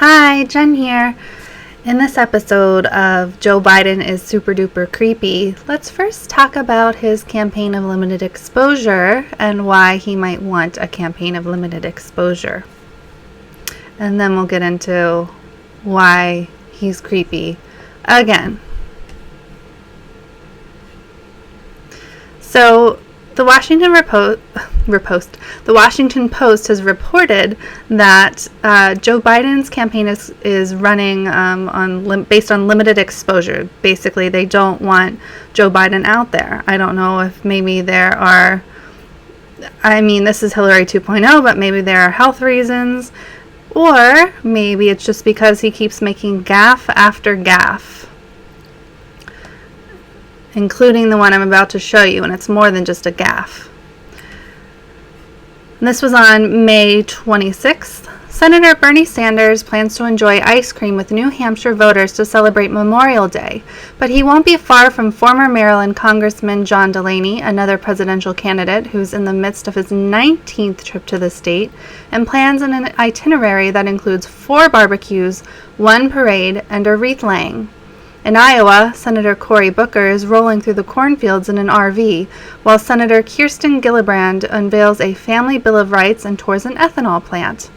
Hi, Jen here. In this episode of Joe Biden is Super Duper Creepy, let's first talk about his campaign of limited exposure and why he might want a campaign of limited exposure. And then we'll get into why he's creepy again. So, the Washington Post has reported that Joe Biden's campaign is running based on limited exposure. Basically, they don't want Joe Biden out there. I don't know if maybe this is Hillary 2.0, but maybe there are health reasons, or maybe it's just because he keeps making gaffe after gaffe, including the one I'm about to show you, and it's more than just a gaffe. This was on May 26th. Senator Bernie Sanders plans to enjoy ice cream with New Hampshire voters to celebrate Memorial Day, but he won't be far from former Maryland Congressman John Delaney, another presidential candidate who's in the midst of his 19th trip to the state, and plans an itinerary that includes 4 barbecues, 1 parade, and a wreath laying. In Iowa, Senator Cory Booker is rolling through the cornfields in an RV, while Senator Kirsten Gillibrand unveils a family bill of rights and tours an ethanol plant.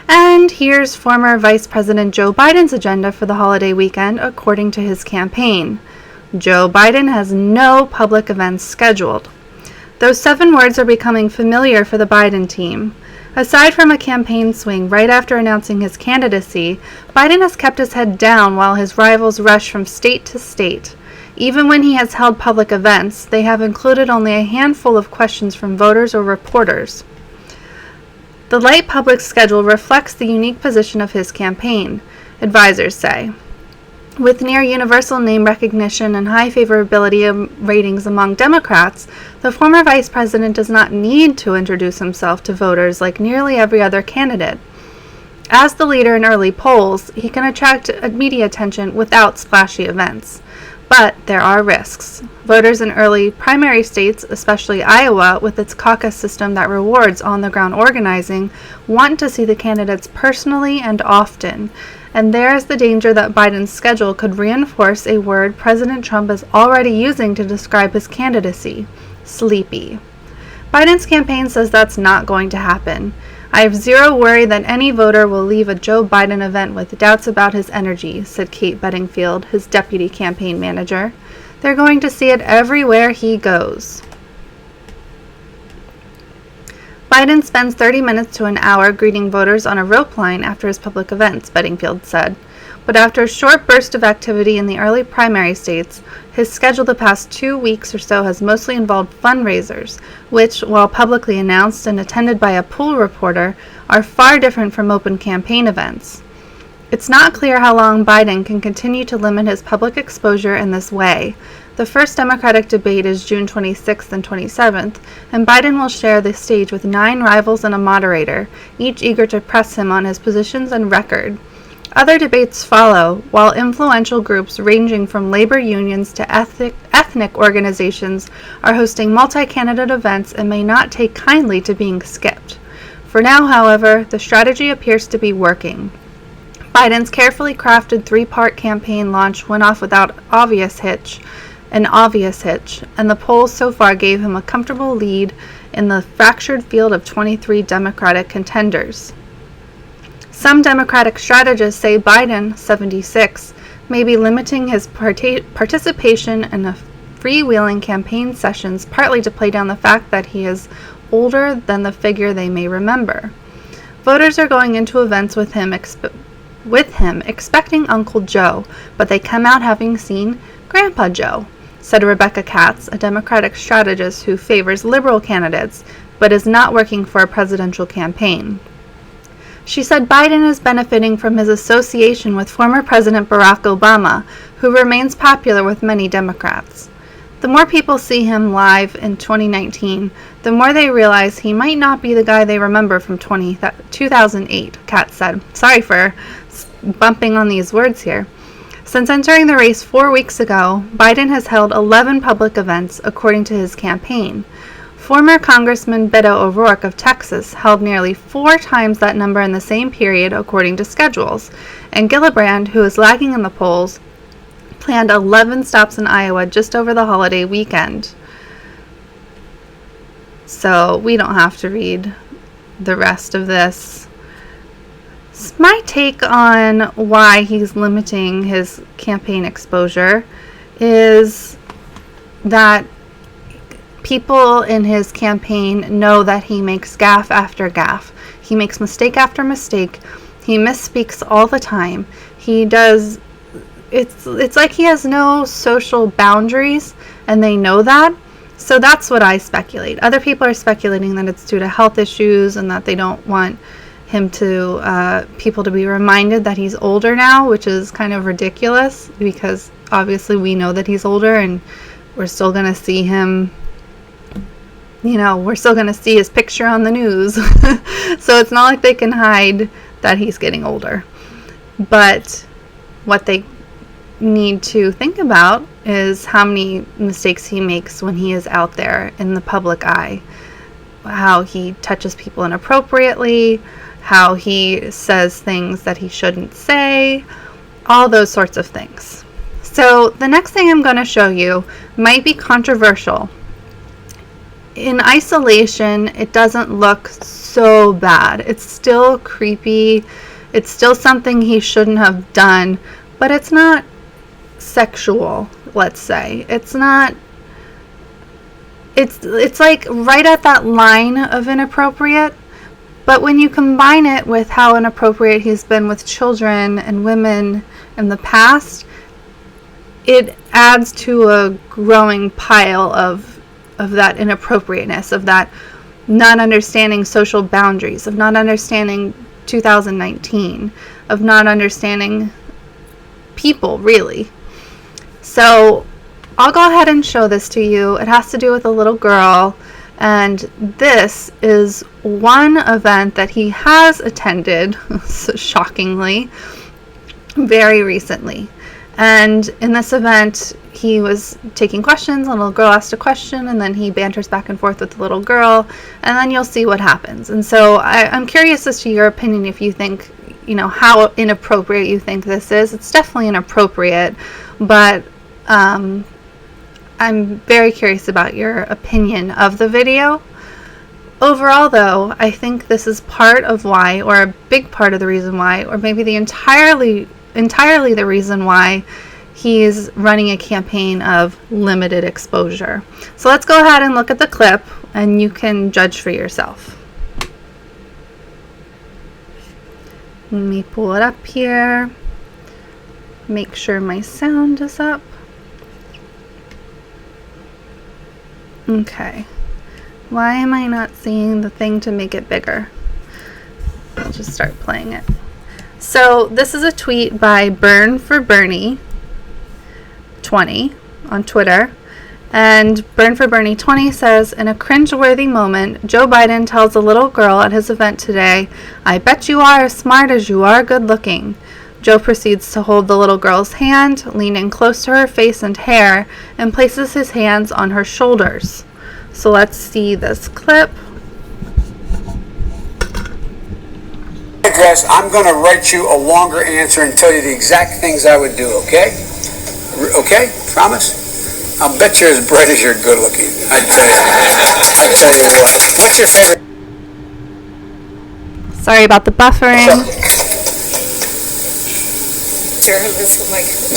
And here's former Vice President Joe Biden's agenda for the holiday weekend, according to his campaign. Joe Biden has no public events scheduled. Those 7 words are becoming familiar for the Biden team. Aside from a campaign swing right after announcing his candidacy, Biden has kept his head down while his rivals rush from state to state. Even when he has held public events, they have included only a handful of questions from voters or reporters. The light public schedule reflects the unique position of his campaign, advisors say. With near universal name recognition and high favorability ratings among Democrats, the former vice president does not need to introduce himself to voters like nearly every other candidate. As the leader in early polls, he can attract media attention without splashy events. But there are risks. Voters in early primary states, especially Iowa, with its caucus system that rewards on-the-ground organizing, want to see the candidates personally and often. And there is the danger that Biden's schedule could reinforce a word President Trump is already using to describe his candidacy: sleepy. Biden's campaign says that's not going to happen. I have zero worry that any voter will leave a Joe Biden event with doubts about his energy, said Kate Bedingfield, his deputy campaign manager. They're going to see it everywhere he goes. Biden spends 30 minutes to an hour greeting voters on a rope line after his public events, Bedingfield said. But after a short burst of activity in the early primary states, his schedule the past 2 weeks or so has mostly involved fundraisers, which, while publicly announced and attended by a pool reporter, are far different from open campaign events. It's not clear how long Biden can continue to limit his public exposure in this way. The first Democratic debate is June 26th and 27th, and Biden will share the stage with 9 rivals and a moderator, each eager to press him on his positions and record. Other debates follow, while influential groups ranging from labor unions to ethnic organizations are hosting multi-candidate events and may not take kindly to being skipped. For now, however, the strategy appears to be working. Biden's carefully crafted 3-part campaign launch went off without an obvious hitch, and the polls so far gave him a comfortable lead in the fractured field of 23 Democratic contenders. Some Democratic strategists say Biden, 76, may be limiting his participation in the freewheeling campaign sessions partly to play down the fact that he is older than the figure they may remember. Voters are going into events with him expecting Uncle Joe, but they come out having seen Grandpa Joe, said Rebecca Katz, a Democratic strategist who favors liberal candidates but is not working for a presidential campaign. She said Biden is benefiting from his association with former President Barack Obama, who remains popular with many Democrats. The more people see him live in 2019, the more they realize he might not be the guy they remember from 2008, Katz said. Sorry for bumping on these words here. Since entering the race 4 weeks ago, Biden has held 11 public events, according to his campaign. Former Congressman Beto O'Rourke of Texas held nearly 4 times that number in the same period according to schedules, and Gillibrand, who is lagging in the polls, planned 11 stops in Iowa just over the holiday weekend. So we don't have to read the rest of this. My take on why he's limiting his campaign exposure is that people in his campaign know that he makes gaffe after gaffe. He makes mistake after mistake. He misspeaks all the time. He does. It's like he has no social boundaries, and they know that. So that's what I speculate. Other people are speculating that it's due to health issues and that they don't want him to people to be reminded that he's older now, which is kind of ridiculous because obviously we know that he's older and we're still going to see him, we're still going to see his picture on the news. So it's not like they can hide that he's getting older. But what they need to think about is how many mistakes he makes when he is out there in the public eye. How he touches people inappropriately, how he says things that he shouldn't say, all those sorts of things. So the next thing I'm going to show you might be controversial. In isolation, it doesn't look so bad. It's still creepy. It's still something he shouldn't have done, but it's not sexual, let's say. It's not, it's like right at that line of inappropriate, but when you combine it with how inappropriate he's been with children and women in the past, it adds to a growing pile of that inappropriateness, of that not understanding social boundaries, of not understanding 2019, of not understanding people, really. So I'll go ahead and show this to you. It has to do with a little girl, and this is one event that he has attended, shockingly, very recently. And in this event, he was taking questions, a little girl asked a question, and then he banters back and forth with the little girl, and then you'll see what happens. And so I'm curious as to your opinion, if you think, how inappropriate you think this is. It's definitely inappropriate, but I'm very curious about your opinion of the video. Overall, though, I think this is part of why, or a big part of the reason why, or maybe the entirely the reason why he's running a campaign of limited exposure. So let's go ahead and look at the clip, and you can judge for yourself. Let me pull it up here. Make sure my sound is up. Okay. Why am I not seeing the thing to make it bigger? I'll just start playing it. So this is a tweet by Burn for Bernie 20 on Twitter. And Burn for Bernie 20 says, in a cringeworthy moment, Joe Biden tells a little girl at his event today, "I bet you are as smart as you are good looking." Joe proceeds to hold the little girl's hand, lean in close to her face and hair, and places his hands on her shoulders. So let's see this clip. Address, I'm going to write you a longer answer and tell you the exact things I would do, okay? Okay? Promise? I'll bet you're as bright as you're good looking. I tell you what. What's your favorite? Sorry about the buffering.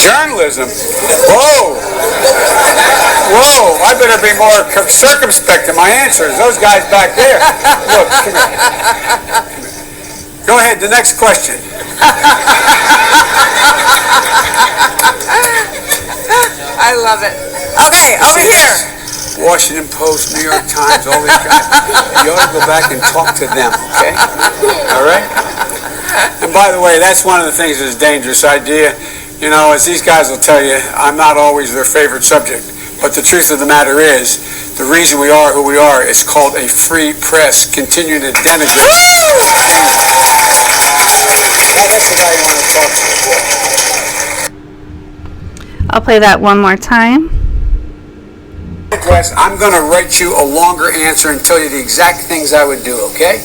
Journalism? Whoa! Whoa! I better be more circumspect in my answers. Those guys back there. Look, come here. Go ahead, the next question. I love it. Okay, over here. Washington Post, New York Times, all these guys. You ought to go back and talk to them, okay? All right? And by the way, that's one of the things that's a dangerous idea. As these guys will tell you, I'm not always their favorite subject. But the truth of the matter is, the reason we are who we are is called a free press. Continue to denigrate. I'll play that one more time. request. I'm going to write you a longer answer and tell you the exact things I would do, okay?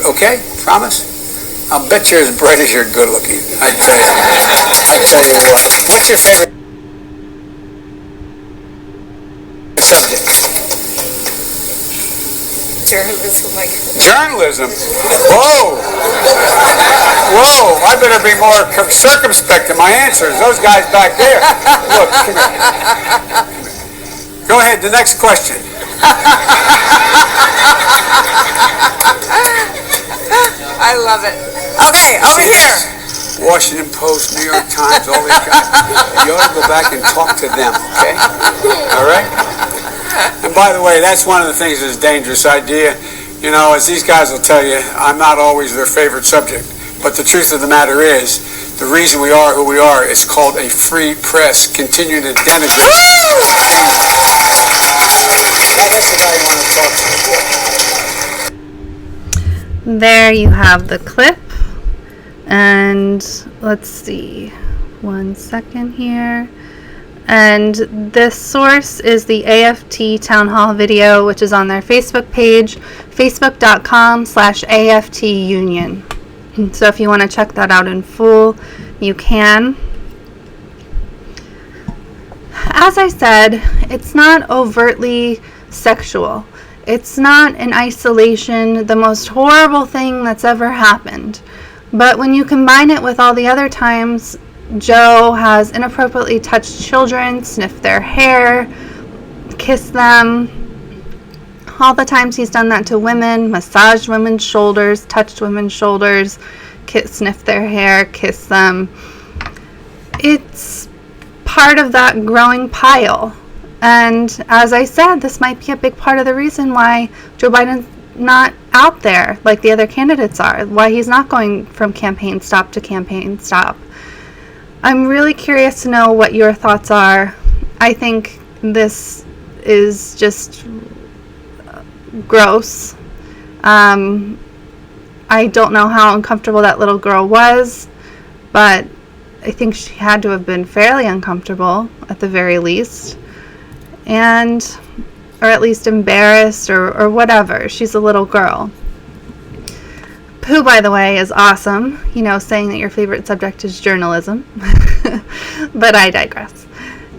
Okay? Promise? I'll bet you're as bright as you're good looking. I tell you what. What's your favorite subject? Journalism, like. Journalism? Whoa! Whoa! I better be more circumspect in my answers. Those guys back there. Look, come here. Go ahead, the next question. I love it. Okay, over here. Washington Post, New York Times, all these guys. You ought to go back and talk to them, okay? All right? And by the way, that's one of the things that's a dangerous idea. You know, as these guys will tell you, I'm not always their favorite subject. But the truth of the matter is, the reason we are who we are is called a free press. Continue to denigrate. Now that's the guy you want to talk to. There you have the clip. And let's see. 1 second here. And this source is the AFT Town Hall video, which is on their Facebook page, facebook.com/AFTUnion. So if you want to check that out in full, you can. As I said, it's not overtly sexual. It's not in isolation the most horrible thing that's ever happened. But when you combine it with all the other times Joe has inappropriately touched children, sniffed their hair, kissed them, all the times he's done that to women, massaged women's shoulders, touched women's shoulders, sniffed their hair, kissed them, it's part of that growing pile. And as I said, this might be a big part of the reason why Joe Biden's not out there like the other candidates are, why he's not going from campaign stop to campaign stop. I'm really curious to know what your thoughts are. I think this is just gross. I don't know how uncomfortable that little girl was, but I think she had to have been fairly uncomfortable at the very least, or at least embarrassed or whatever. She's a little girl. Who, by the way, is awesome, saying that your favorite subject is journalism. But I digress.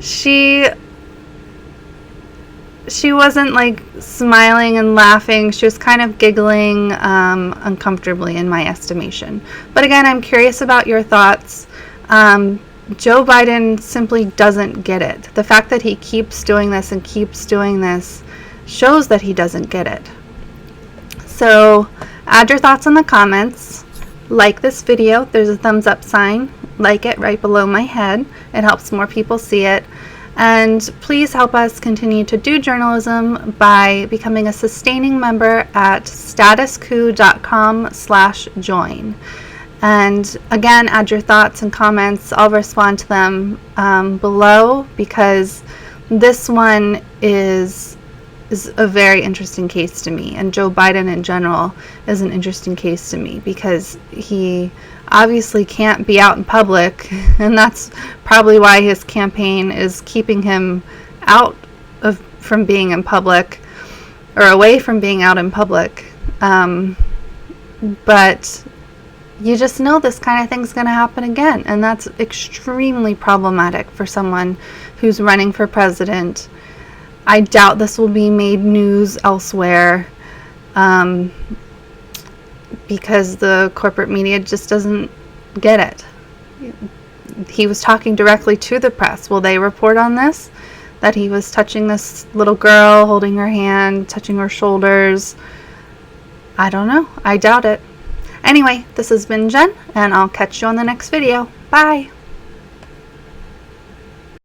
She wasn't like smiling and laughing. She was kind of giggling uncomfortably in my estimation. But again, I'm curious about your thoughts. Joe Biden simply doesn't get it. The fact that he keeps doing this and keeps doing this shows that he doesn't get it. So add your thoughts in the comments. Like this video. There's a thumbs up sign. Like it right below my head. It helps more people see it. And please help us continue to do journalism by becoming a sustaining member at statuscoup.com/join. And again, add your thoughts and comments. I'll respond to them below, because this one is a very interesting case to me, and Joe Biden in general is an interesting case to me because he obviously can't be out in public, and that's probably why his campaign is keeping him from being in public, or away from being out in public. But you just know this kind of thing's going to happen again, and that's extremely problematic for someone who's running for president. I doubt this will be made news elsewhere, because the corporate media just doesn't get it. He was talking directly to the press. Will they report on this? That he was touching this little girl, holding her hand, touching her shoulders? I don't know. I doubt it. Anyway, this has been Jen, and I'll catch you on the next video. Bye!